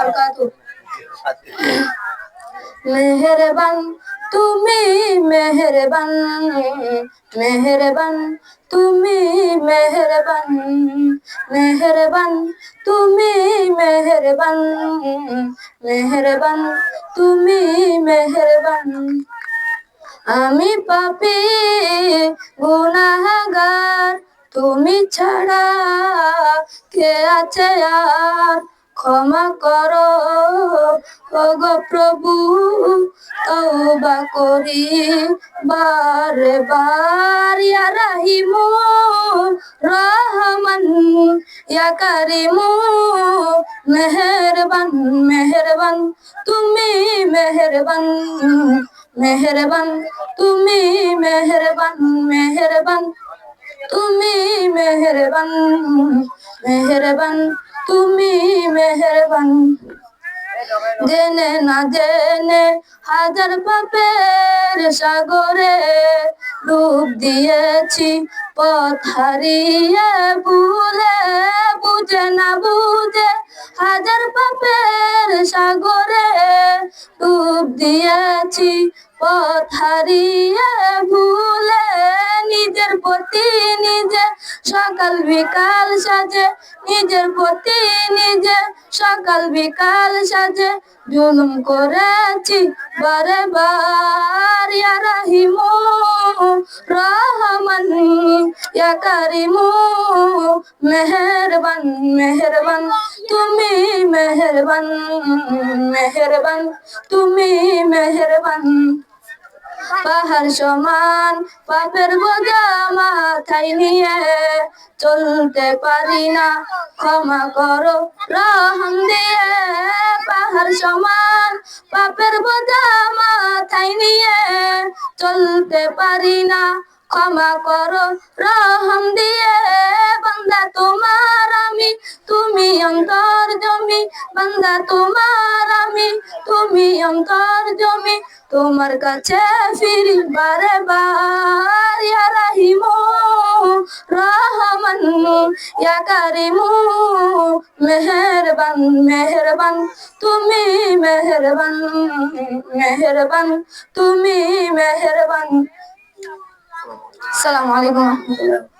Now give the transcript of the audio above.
বারাকাতুহু। মেহেরবান তুমি মেহেরবান, মেহেরবান তুমি মেহেরবান, মেহেরবান তুমি মেহেরবান, মেহেরবান তুমি মেহেরবান। আমি পাপী গুনাহগার, তুমি ছাড়া কে আছে আর, ক্ষমা করো ওগো প্রভু, তওবা করি বারে বার। ইয়া রাহিমু রহমান, ইয়া কারিমু মেহেরবান, মেহেরবান তুমি মেহেরবান, মেহেরবান তুমি মেহেরবান, মেহেরবান তুমি মেহেরবান, মেহেরবান তুমি মেহেরবান। জেনে না জেনে হাজার পাপের সাগরে ডুব দিয়েছি, পথ হারিয়ে ভুলে, বুঝে না বুঝে হাজার পাপের সাগরে ডুব দিয়েছি, পথ হারিয়ে ভুলে। নিজের প্রতি নিজে সকাল বিকাল সাজে, নিজের প্রতি নিজে সকাল বিকাল সাজে জুলুম করেছি বারে বার। ইয়া রাহিমু রহমান, ইয়া কারিমু মেহেরবান, মেহেরবান তুমি মেহেরবান, মেহেরবান তুমি মেহেরবান। পাহাড় সমান পাপের বোঝা মাথায় নিয়ে চলতে পারি না, ক্ষমা করো রহম দিয়ে। পাহাড় সমান পাপের বোঝা মাথায় নিয়ে চলতে পারি না, ক্ষমা করো রহম দিয়ে। বান্দা তোমার আমি, তুমি অন্তর্যামী, বান্দা তোমার আমি, তুমি অন্তর্যামী, তোমার কাছে ফিরি বারে বার। ইয়া রাহিমু রহমান, ইয়া কারিমু মেহেরবান, মেহেরবান তুমি মেহেরবান, মেহেরবান তুমি মেহেরবান। আসসালামু আলাইকুম ওয়া রাহমাতুল্লাহ।